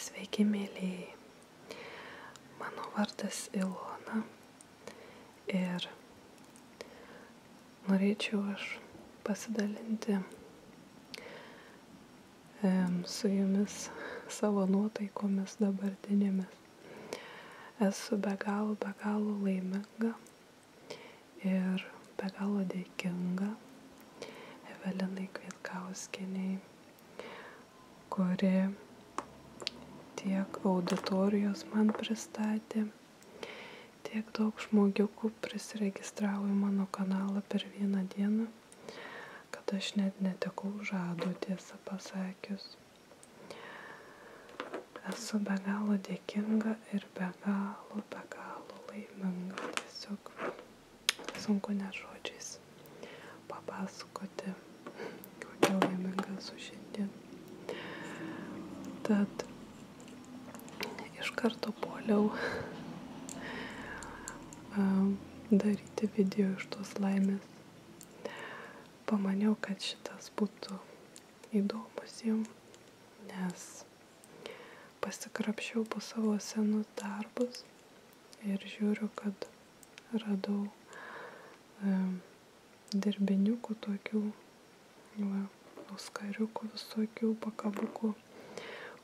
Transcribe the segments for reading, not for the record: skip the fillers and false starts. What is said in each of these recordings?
Sveiki, mėlyjei. Mano vardas Ilona ir norėčiau aš pasidalinti su jumis savo nuotaikomis dabartinėmis. Esu be galo laiminga ir be galo dėkinga Evelinai Kvietkauskienei, kuri tiek auditorijos man pristatė, tiek daug žmogiukų prisiregistravo į mano kanalą per vieną dieną, kad aš net netekau žado, tiesą pasakius. Esu be galo dėkinga ir be galo laiminga. Tiesiog sunku net žodžiais papasakoti, kokia laiminga esu šiandien. Tad iš karto puoliau daryti video iš tos laimės. Pamaniau, kad šitas būtų įdomus jums, nes pasikrapščiau po savo senus darbus ir žiūriu, kad radau dirbiniukų tokių, auskariukų visokių pakabukų,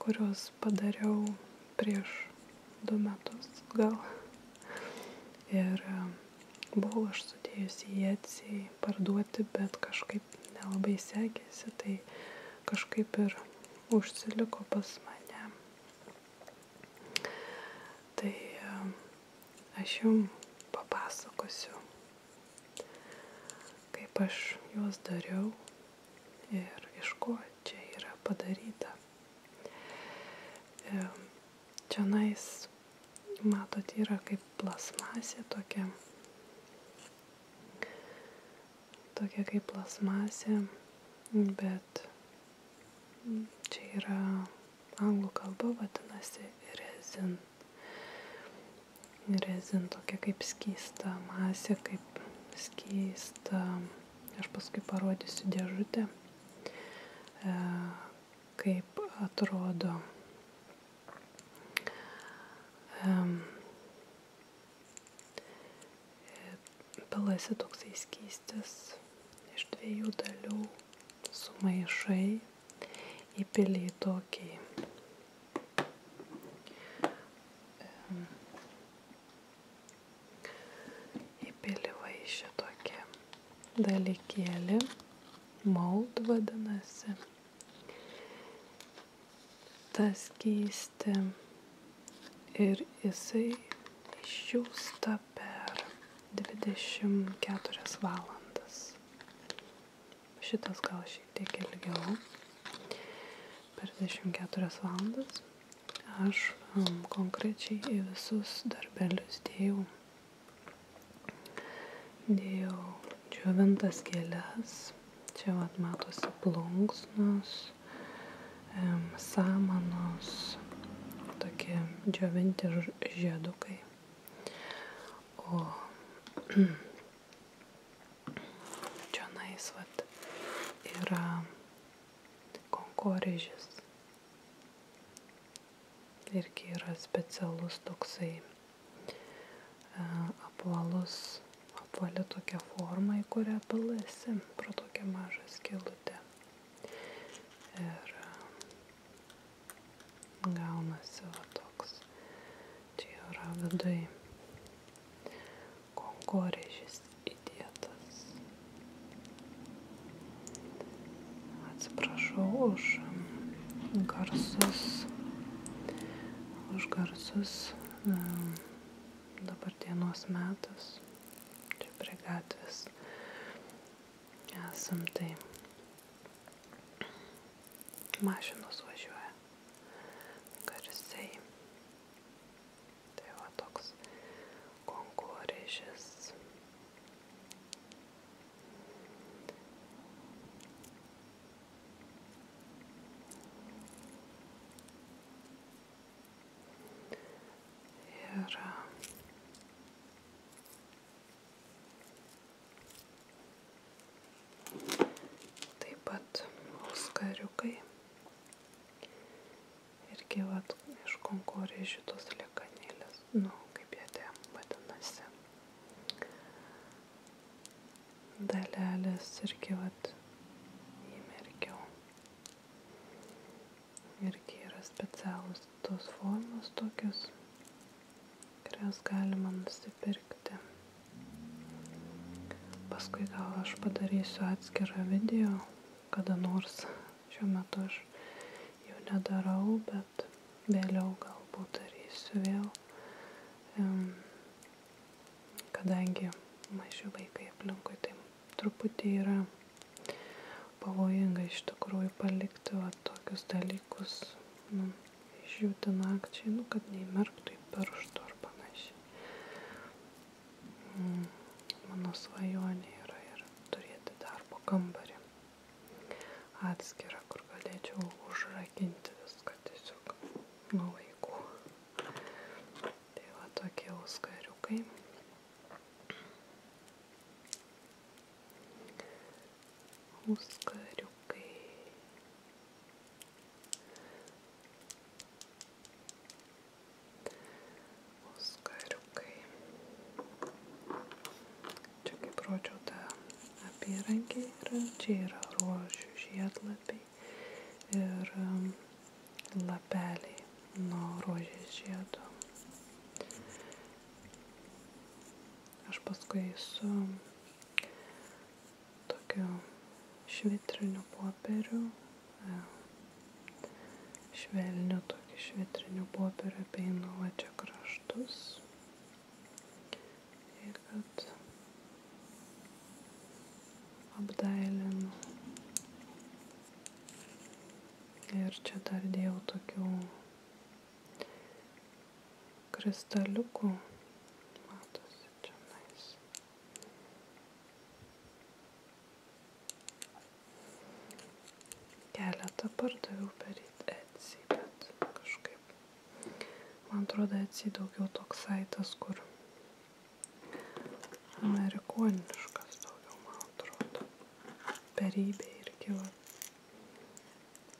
kuriuos padariau prieš 2 metus gal. Ir buvau aš sudėjusi į Etsy parduoti, bet kažkaip nelabai sekėsi, tai kažkaip ir užsiliko pas mane. Tai aš jums papasakosiu, kaip aš juos dariau ir iš ko čia yra padaryta. Čionais, matot, yra kaip plasmasė tokia kaip plasmasė, bet čia yra anglų kalba, vadinasi rezin. Rezin tokia kaip skysta masė, kaip skysta. Aš paskui parodysiu dėžutę, kaip atrodo. Pilasi toksai skystis iš 2 dalių, sumaišai, įpili į tokį įpili vaišę tokį dalykėlį, mold vadinasi. Tas skystį ir jisai išdžiūsta per 24 valandas. Šitas gal šiek tiek ilgiau. Per 24 valandas aš konkrečiai į visus darbelius dėjau džiovintas gėles. Čia vat matosi plunksnos, samanos, tokie džiovinti žiedukai. O čionais vat yra konkorėžis. Irgi yra specialus toksai apvali tokia forma, į kurią pilasi pro tokią mažą skylutę. Ir gaunasi va toks. Čia yra viduj konkorėžis įdėtas. Atsiprašau už garsus. Dabar dienos metas. Čia prie gatvės esam, tai mašinos važiuoja garsiai. Tai va toks konkorėžis. Ir taip pat auskariukai. irgi vat, iš konkorėžių tos liekanėlės, kaip jie ten vadinasi. Dalelės irgi vat įmerkiau. Irgi yra specialus tos formos tokios, kurias galima nusipirkti. Paskui gal aš padarysiu atskirą video, kada nors. Šiuo metu aš jau nedarau, bet vėliau galbūt darysiu vėl, kadangi maži vaikai aplinkui, tai truputį yra pavojinga iš tikrųjų palikti tokius dalykus, išjūti nakčiai, kad neįmerktų į pirštų ar panašiai. Mano svajonė yra ir turėti darbo kambarį atskirą, kur galėčiau užrakinti viską tiesiog nuo vaikų. Tai va tokie auskariukai. Auskariukai. Čia kaip rodžiau tą apyrankį yra, čia yra rožių žiedlapiai ir lapeliai nuo rožės žiedo. Aš paskui su tokiu švitriniu popieriu, švelniu tokį švitriniu popieriu apeinu va čia kraštus, ir kad apdailinu. Ir čia dar dėjau tokių kristaliukų, matosi čionais. Keletą pardaviau per Etsy, bet kažkaip, man atrodo, Etsy daugiau toks saitas, kur amerikoniškas daugiau, man atrodo. Per eBay irgi va.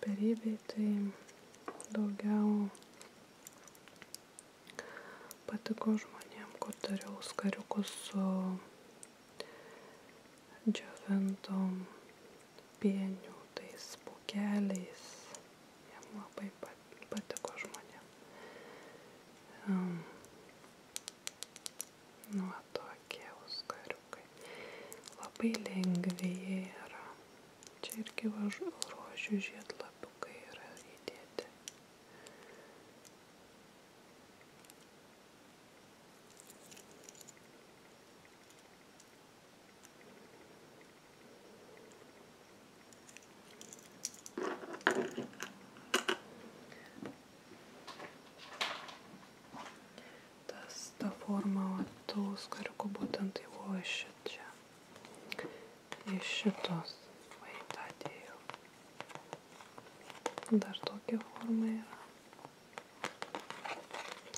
Per eBay tai daugiau patiko žmonėm, kur dariau auskariukus su džiovintom pienių tais pūkeliais. Jiem labai patiko žmonėm. Va tokie auskariukai. Labai lengvi jie yra. Čia irgi rožių žiedlapiukai yra įdėti. Ta forma tų auskariukų būtent tai buvo iš čia. Iš šitos. Dar tokia forma yra.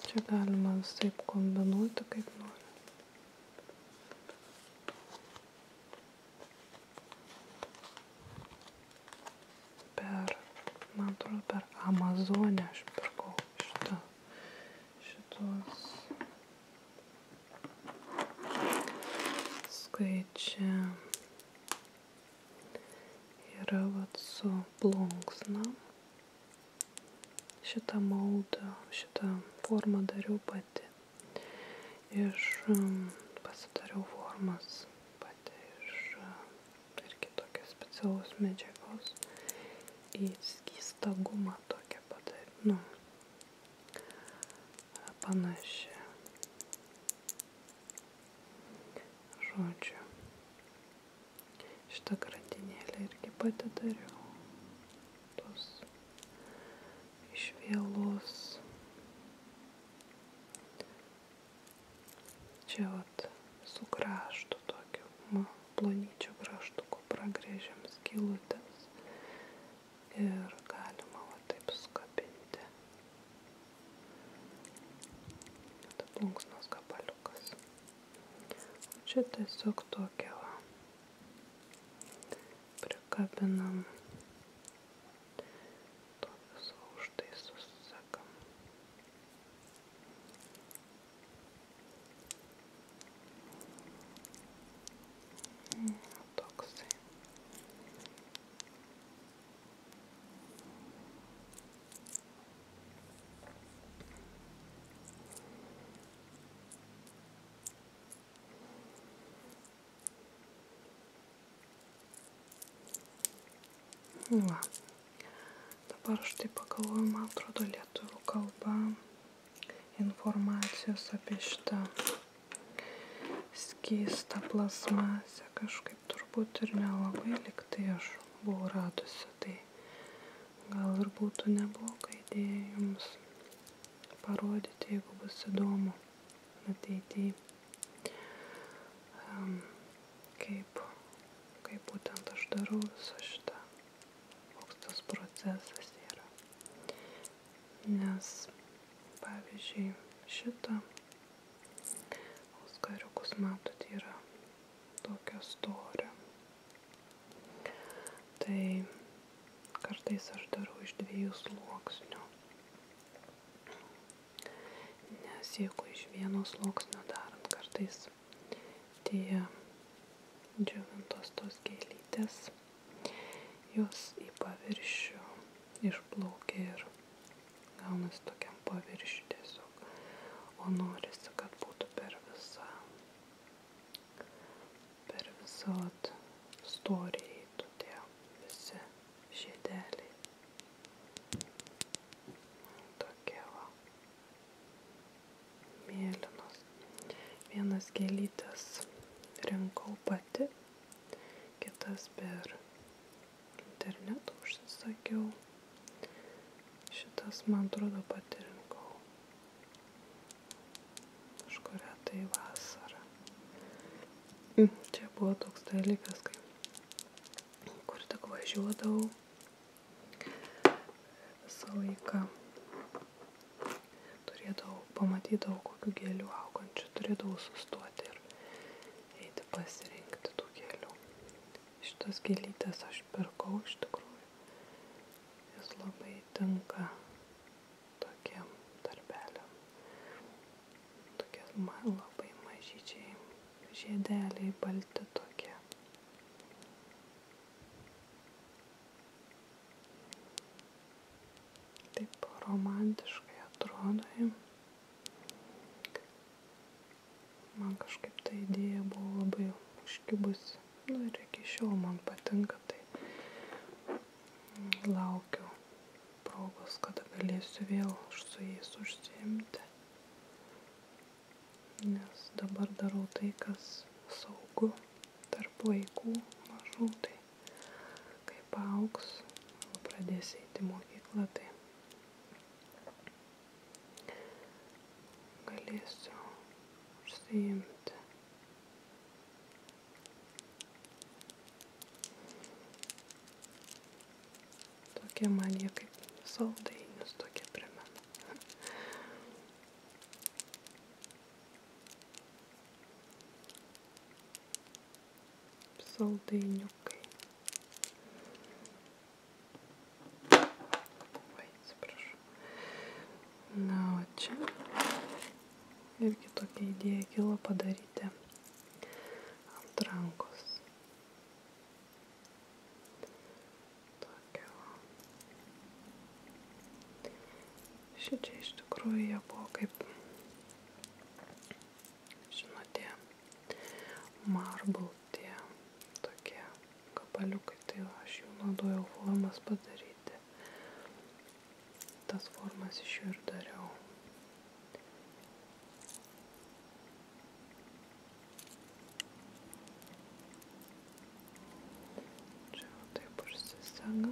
Čia galima visaip kombinuoti, kaip nori. Man atrodo, per Amazonę aš pirkau šitos. Skaičia yra vat su plunksna. Šitą moldą, šitą formą dariau pati. Pasidariau formas pati iš irgi tokios specialaus medžiagos. Į skystą gumą tokią padariau. Panaši. Žodžiu. Šitą grandinėlę irgi pati dariau. Iš vielos. Čia vat su kraštu tokiu, plonyčiu kraštuku pragrėžiam skylutes ir galima va taip skabinti. Tai plunksnos gabaliukas. Čia tiesiog tokia va. Prikabinam. Va. Dabar štai pagalvoju, man atrodo, lietuvių kalba informacijos apie šitą skystą plasmasę kažkaip turbūt ir nelabai liktai aš buvau radusi. Tai gal ir būtų nebloga idėja jums parodyti, jeigu bus įdomu ateityje, kaip būtent aš darau visą šitą, koks tas procesas yra. Nes, pavyzdžiui, šitą auskariukus, matot, yra tokio storio. Tai kartais aš darau iš 2 sluoksnių. Nes jeigu iš 1 sluoksnio darant, kartais tie džiovintos tos gėlytės, jos į paviršių išplaukia ir gaunasi tokiam paviršių tiesiog. O norisi, kad būtų per visą storį eitų tie visi žiedeliai. Tokie va. Mėlynos. Vienas gėlytes rinkau pati, kitas per internetą užsisakiau. Šitas, man atrodo, pati rinkau. Kažkuria tai vasarą. Čia buvo toks dalykas, kur tik važiuodavau visą laiką. Pamatydavau kokių gėlių augančių, turėdavau sustoti ir eiti pasirinkti tų gėlių. Šitas gėlytės aš pirkau iš tikrųjų. Jis labai tinka tokiem darbeliam. Tokie labai mažyčiai žiedeliai balti tokie. Taip romantiškai atrodo. Man kažkaip ta idėja buvo labai užkibusi. Ir iki šiol man patinka, tai laukiu progos, kada galėsiu vėl su jais užsiimti. Nes dabar darau tai, kas saugu tarp vaikų mažų. Tai kai paaugs, pradės eiti į mokyklą, tai galėsiu užsiimti. Tokie man jie kaip saldainius tokie primena. Saldainiukai. Atsiprašau. Na, o čia irgi tokia idėja kilo padaryti ant rankos. Tokia. Šičia iš tikrųjų jie buvo kaip, žinote, marble tie tokie gabaliukai, tai aš jų naudojau formas padaryti. Tas formas iš jų ir dariau. Sanga.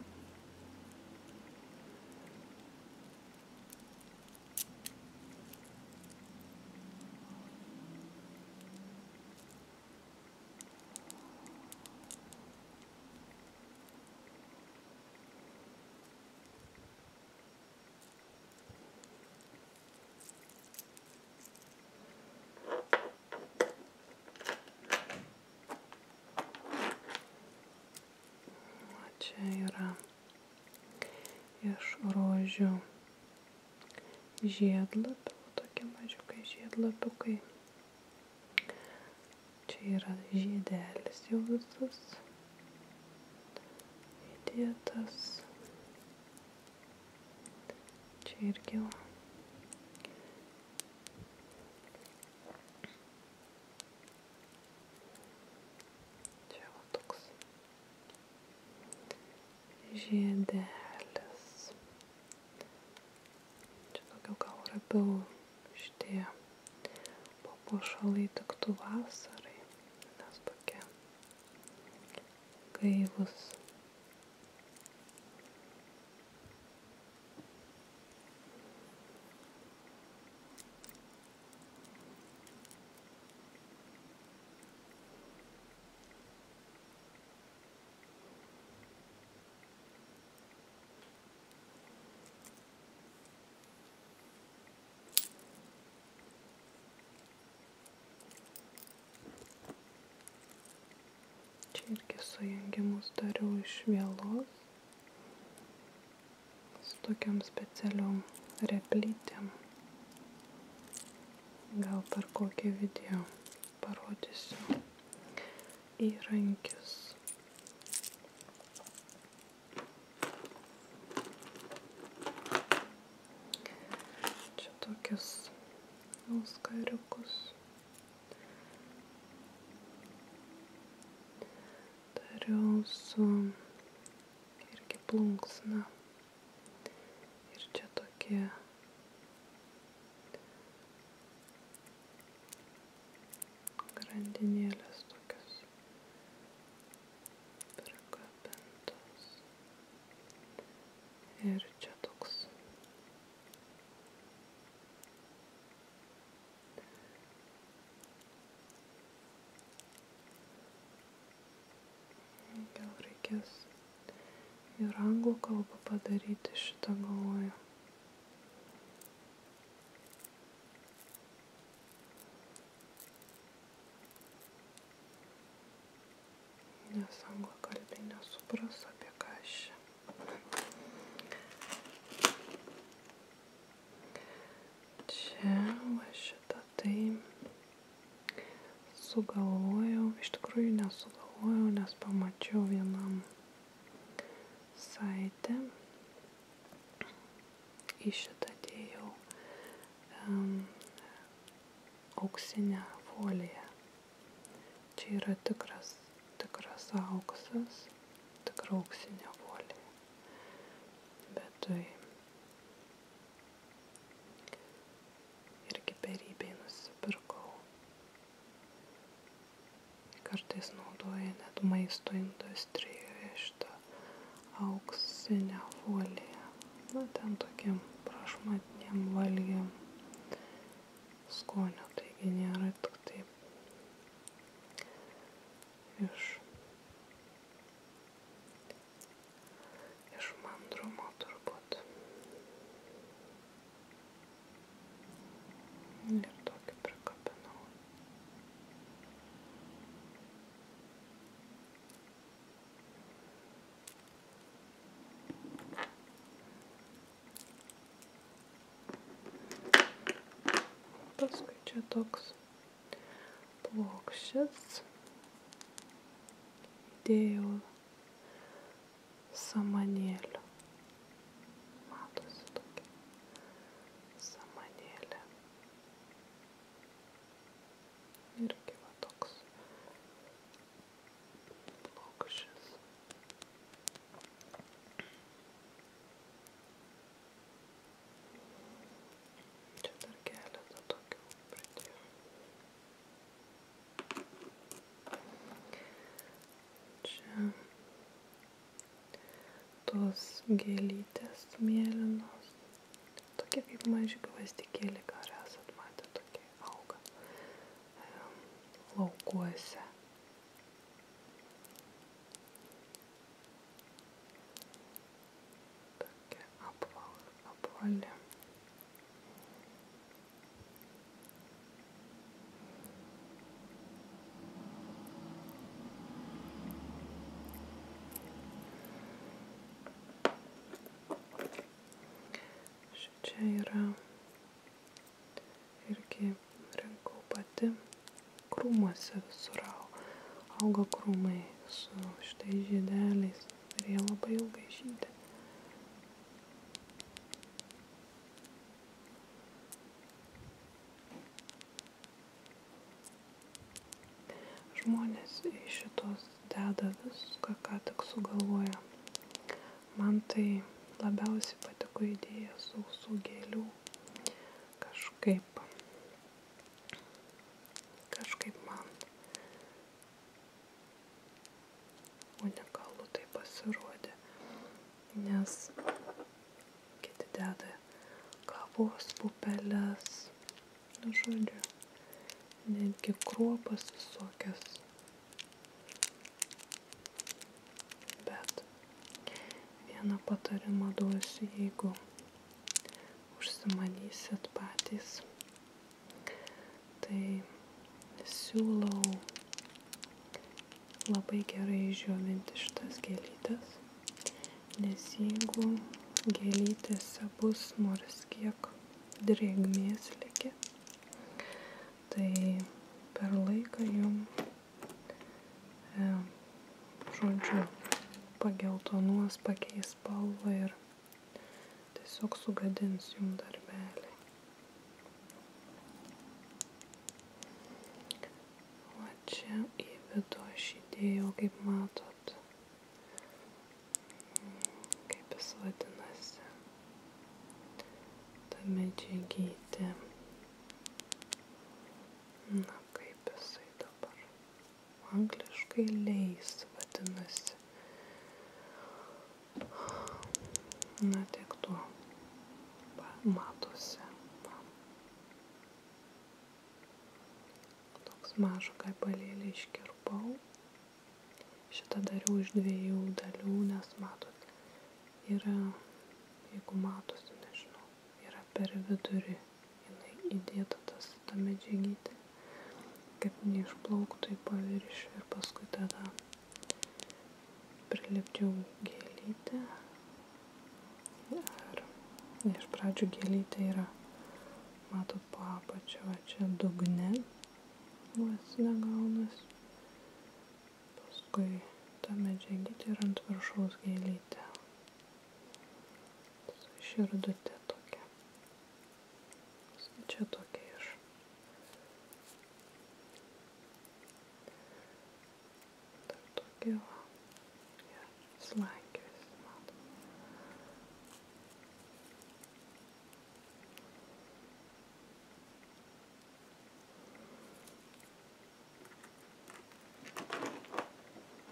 Čia yra iš rožių žiedlapių, tokie mažiukai žiedlapiukai. Čia yra žiedelis jau visas įdėtas. Čia irgi va. Čia va toks labiau šitie papuošalai tiktų vasarai, nes tokie gaivus. Čia irgi sujungimus dariau iš vielos su tokiam specialiom replytėm. Gal per kokį video parodysiu įrankius. Čia tokius auskariukus dariau su irgi plunksna. Ir čia tokie grandinėlės tokios prikabintos. Ir čia toks gal reikės ir anglų kalbą padaryti šitą, galvoju. Nes anglakalbiai nesupras, apie ką aš čia. Čia va šitą tai sugalvojau, iš tikrųjų nesugalvojau, nes pamačiau vienam saite. Į šitą dėjau auksinę foliją. Čia yra tikras auksas, tikra auksinė folija. Bet tai irgi beribei nusipirkau. Kartais naudoja net maisto industrijoje šitą auksinę foliją. Na, ten tokiam prašmatniam valgiam skonio, taigi nėra tik taip iš mandrumo turbūt. Ir tokį prikabinau. Paskui čia toks plokščias. Įdėjau samanėlių. Matosi tokia samanėlė. Irgi va toks plokščias. Čia dar keletą tokių pridėjau. Čia tos gėlytės mėlynos, tokie kaip maži gvazdikėliai, gal esat matę, tokie auga laukuose. Tokia apvali. Čia yra irgi rinkau pati, krūmuose visur auga krūmai su šitais žiedeliais ir jie labai ilgai žydi. Žmonės į šitos deda viską, ką tik sugalvoja. Man tai labiausiai patiko idėja sausų gėlių. kažkaip man unikalu tai pasirodė, nes kiti deda kavos pupeles, žodžiu, netgi kruopas visokias. Bet vieną patarimą duosiu, jeigu užsimanysit patys, tai siūlau labai gerai išdžiovinti šitas gėlytes, nes jeigu gėlytėse bus nors kiek drėgmės likę, tai per laiką jum, žodžiu, pageltonuos, pakeis spalvą ir tiesiog sugadins jum darbelį. O čia į vidų aš įdėjau, kaip matot, kaip jis vadinasi, ta medžiagytė. Na, kaip jisai dabar, angliškai lace vadinasi. Na, tiek to matosi. Toks mažą gabalėlį iškirpau. Šitą dariau iš 2 dalių, nes matot, yra, jeigu matosi, nežinau, yra per vidurį jinai įdėta ta medžiagytė, kad neišplauktų į paviršių, ir paskui tada prilipdžiau gėlytę. Iš pradžių gėlytė yra, matot, po apačio, čia dugne, vasne gaunasi. Paskui ta medžiagytė ir ant viršaus gėlytė. Širdutė tokia. Čia tokia iš. Dar tokia va. Ja, slankė visi mato.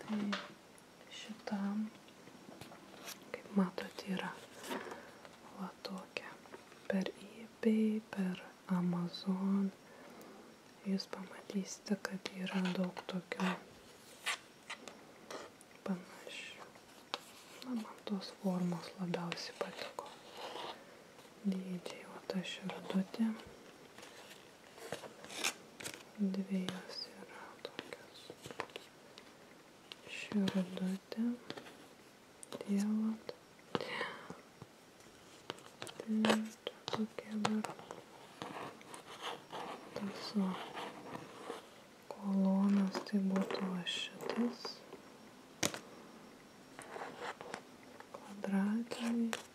Tai šitam, kaip matot, yra va tokia. Per eBay, per Amazon. Jūs pamatysite, kad yra daug tokių panašių. Na, man tos formos labiausiai patiko. Dydžiai, o ta širdutė. 2 jos yra tokios. Širdutė. Dievat. Ir tokie dar. Tas va. Kolonas, tai būtų va šitas. Kvadratiniai.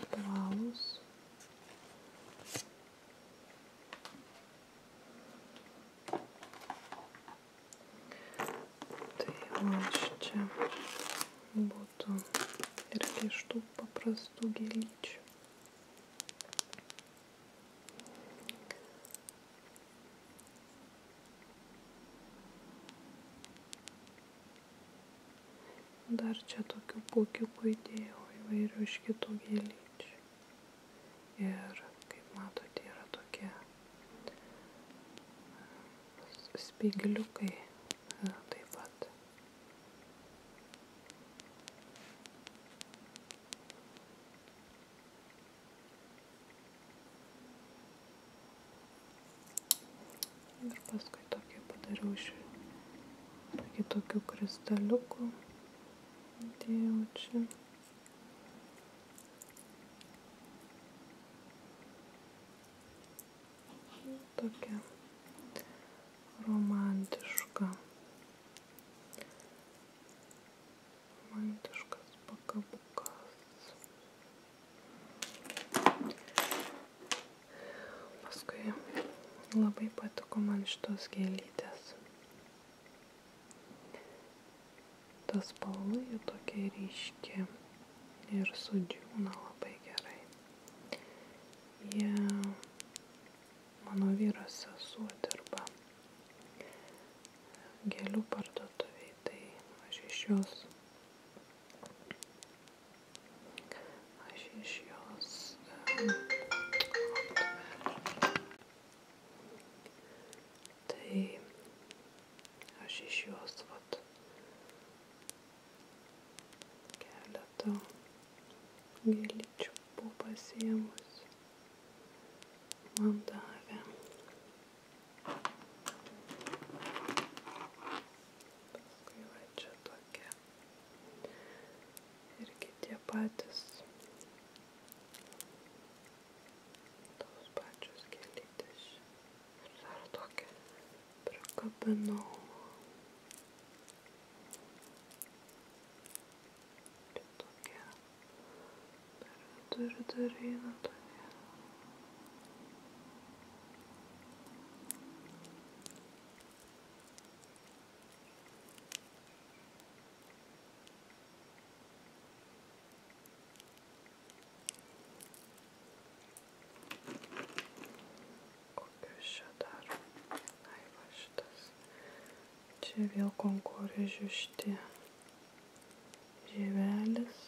Apvalūs. Tai va čia būtų irgi iš tų paprastų gėlyčių. Dar čia tokių pūkiukų įdėjau įvairių iš kitų gėlyčių. Ir, kaip matote, yra tokie spygliukai taip pat. Ir paskui tokį padariau iš tokių kristaliukų. Dėjau čia. Tokia romantiškas pakabukas. Paskui labai patiko man šitos gėlytės. Ta spalva jų tokia ryški ir sudžiūna labai gerai. Mano vyras sesuo dirba gėlių parduotuvėj, tai aš iš jos vat keletą gėlyčių buvau pasiėmus, man davė. Paskui va čia tokia. Irgi tie patys. Tos pačios gėlytės. Ir dar tokia prikabinau. Dar eina tokia. Kokios čia dar? Ai va šitas. Čia vėl konkorėžių šitie žievelis.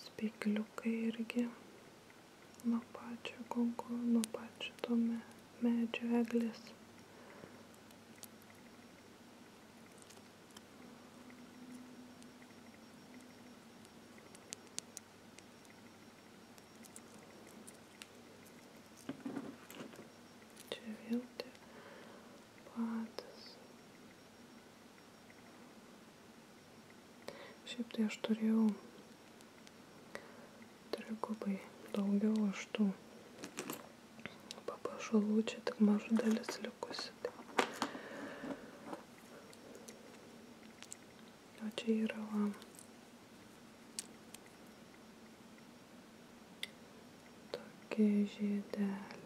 Spygliukai irgi nuo pačio to medžio eglės. Čia vėl tie patys. Šiaip tai aš turėjau trigubai daugiau aš tų papuošalų, čia tik maža dalis likusi. O čia yra va tokie žiedeliai.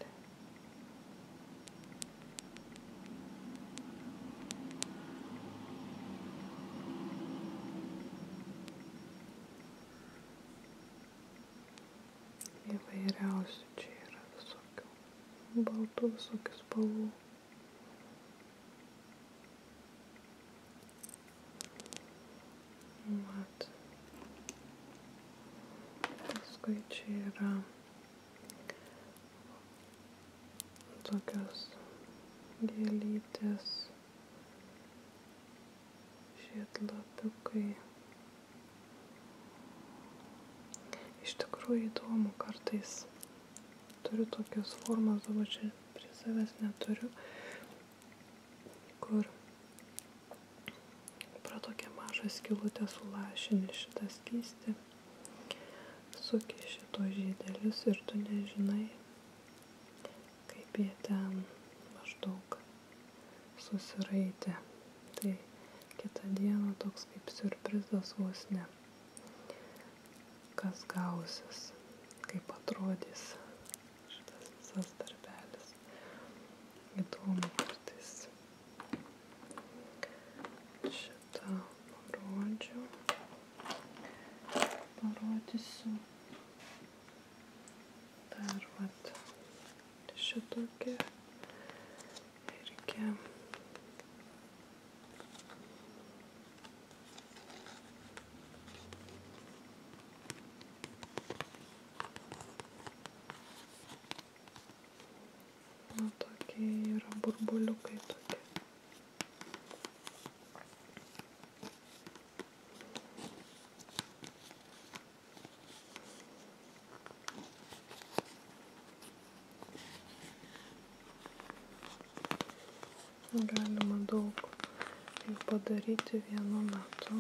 Įvairiausių čia yra visokių baltų, visokių spalvų. Mat. Paskui čia yra tokios gėlytės, žiedlapiukai. Iš tikrųjų įdomu kartais. Turiu tokios formas, dabar čia prie savęs neturiu, kur pro tokią mažą skylutę sulašini šitą skystį, suki šito žiedelius ir tu nežinai, kaip jie ten maždaug susiraitė. Tai kitą dieną toks kaip siurprizas vos ne. Kas gausis, kaip atrodys šitas visas darbelis. Įdomu kartais. Šitą parodysiu. Dar vat šitokia irgi. Tokie yra burbuliukai tokie. Galima daug jų padaryti vienu metu.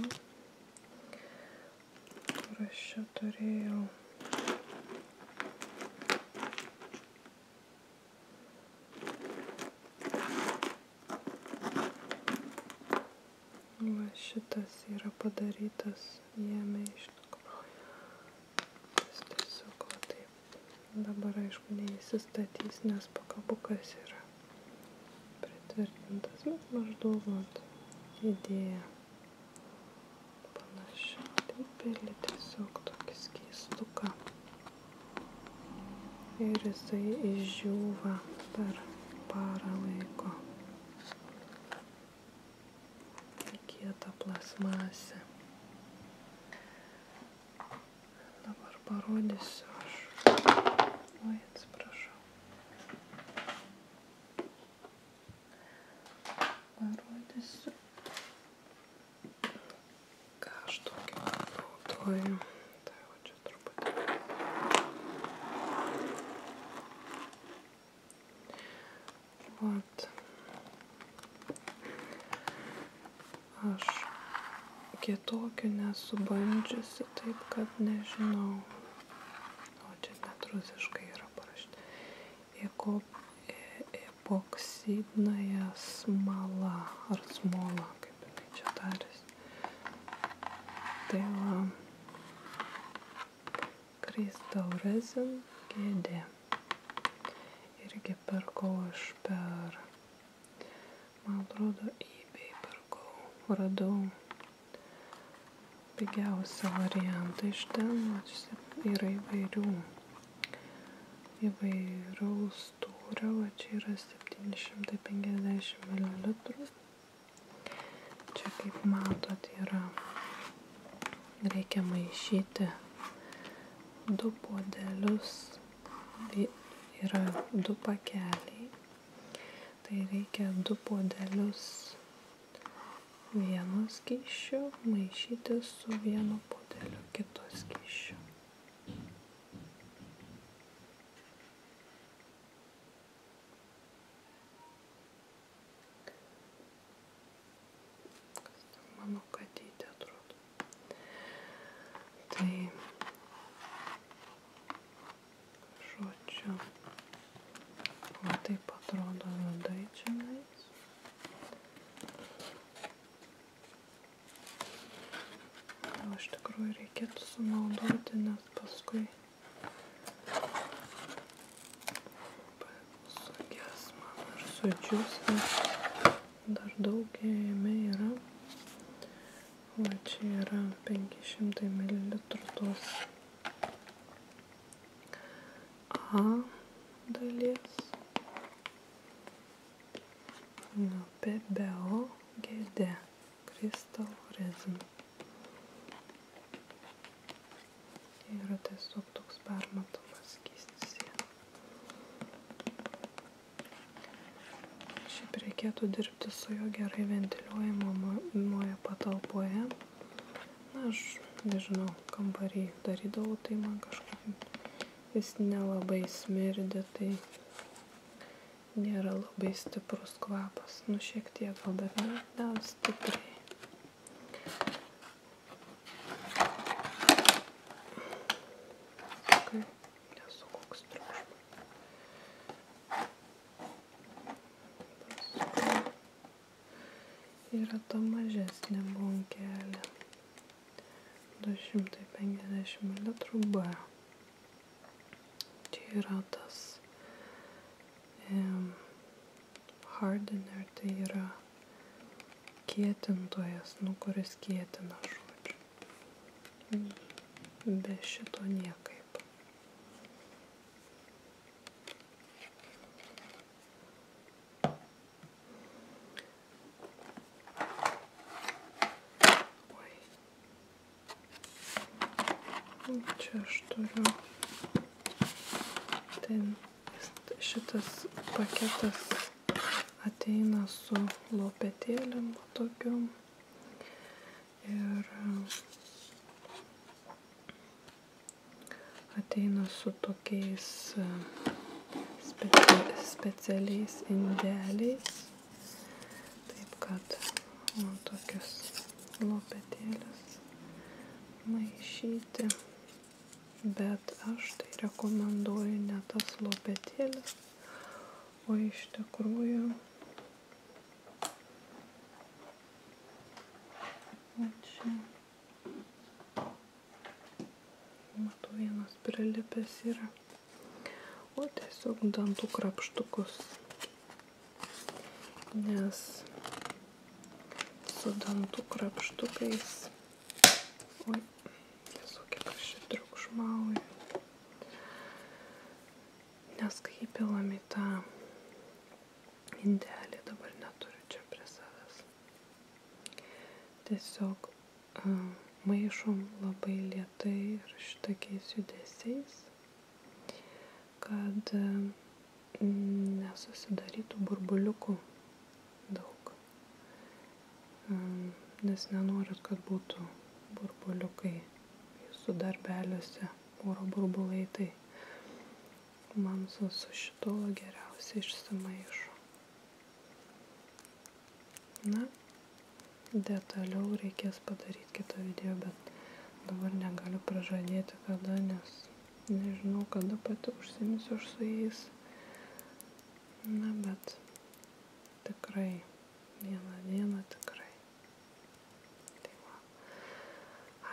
Kur aš čia turėjau va šitas yra padarytas jame iš tikrųjų. Dabar aišku neįsistatys, nes pakabukas yra pritvirtintas, bet maždaug idėja panaši. Taip pili tiesiog tokį skeistuką ir jisai išdžiūva per parą laiko. Kieta plasmasė. Dabar parodysiu aš. Oi, atsiprašau. Parodysiu, ką aš tokį naudoju. Tai va čia truputį. Vat. Aš kitokių nesu bandžiusi, taip kad nežinau. O čia net rusiškai yra parašyta. Epoksidnaja smala ar smola, kaip jinai čia tarėsi. Tai va, Crystal Resin GD. Irgi pirkau aš per, man atrodo, eBay pirkau. Radau pigiausią variantą iš ten, yra įvairaus tūrio, va čia yra 750 ml. Čia kaip matot reikia maišyti 2 puodelius, yra 2 pakeliai, tai reikia 2 puodelius vieno skysčio maišyti su 1 puodeliu kito skysčio. Mano katytė atrodo. Tai, žodžiu, va taip atrodo vidai čionais. O iš tikrųjų reikėtų sunaudoti, nes paskui suges man ir sudžius, nes dar daug jame yra. Va čia yra 500 ml tos A dalies. PBO GD Crystal Resin. Yra tiesiog toks permatomas skystis. Šiaip reikėtų dirbti su juo gerai ventiliuojamoje patalpoje. Na, aš nežinau, kambarį darydavau, tai man kažkaip jis nelabai smirdė, tai nėra labai stiprus kvapas. Nu, šiek tiek gal, bet ne stipriai. Nesu koks triukšmas. Yra ta mažesnė bonkelė. 250 ml B. Čia yra tas hardener, tai yra kietintojas, kuris kietina, žodžiu. Be šito niekaip. Čia aš turiu, šitas paketas ateina su lopetėlėm tokiom ir ateina su tokiais specialiais indeliais, taip kad man tokias lopetėlės maišyti. Bet aš tai rekomenduoju ne tas lopetėlis, o iš tikrųjų va čia matau vienas prilipęs yra. tiesiog dantų krapštukus, nes su dantų krapštukais, oi, tiesiog kiek aš čia triukšmauju, nes kai įpilam į tą indelį, dabar neturiu čia prie savęs, tiesiog maišom labai lėtai ir šitokiais judesiais, kad nesusidarytų burbuliukų daug, nes nenorit, kad būtų burbuliukai jūsų darbeliuose, oro burbulai, tai man su šito geriausiai išsimaišo. Na, detaliau reikės padaryti kitą video, bet dabar negaliu pražadėti kada, nes nežinau, kada pati užsimsiu aš su jais. Na, bet tikrai, vieną dieną tikrai. Tai va.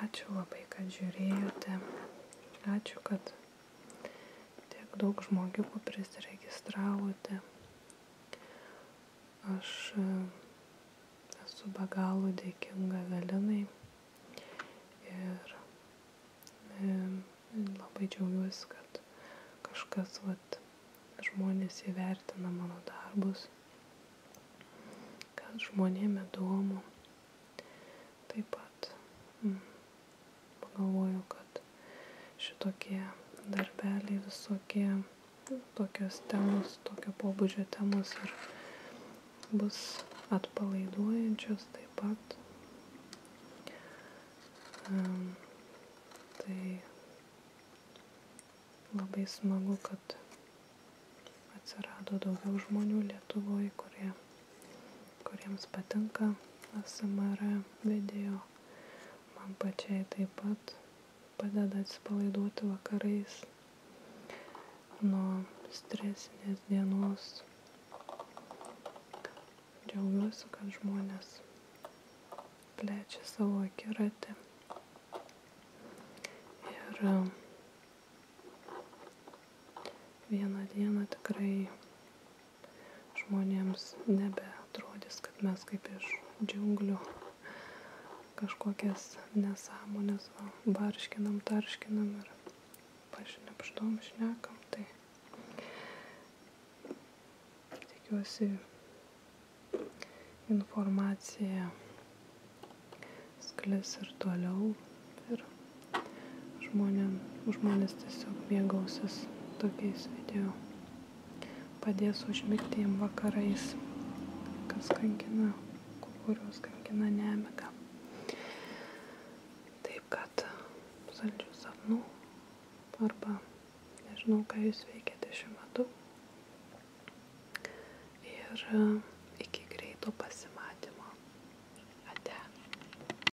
Ačiū labai, kad žiūrėjote. Ačiū, kad tiek daug žmogiukų prisiregistravote. Aš esu be galo dėkinga Evelinai ir labai džiaugiuosi, kad kažkas, žmonės įvertina mano darbus, kad žmonėm įdomu. Taip pat pagalvoju, kad šitokie darbeliai visokie, tokios temos, tokio pobūdžio temos ir bus atpalaiduojančios taip pat. Tai labai smagu, kad atsirado daugiau žmonių Lietuvoje, kuriems patinka ASMR video. Man pačiai taip pat padeda atsipalaiduoti vakarais nuo stresinės dienos. Džiaugiuosi, kad žmonės plečia savo akiratį ir vieną dieną tikrai žmonėms nebeatrodys, kad mes kaip iš džiunglių kažkokias nesąmones barškinam, tarškinam ir pašnepštom šnekam. Tai tikiuosi informacija sklis ir toliau ir žmonės tiesiog mėgausis tokiais video. Padės užmigti jiem vakarais, kurios kankina nemiga. Taip kad saldžių sapnų arba nežinau, ką jūs veikiate šiuo metu. Ir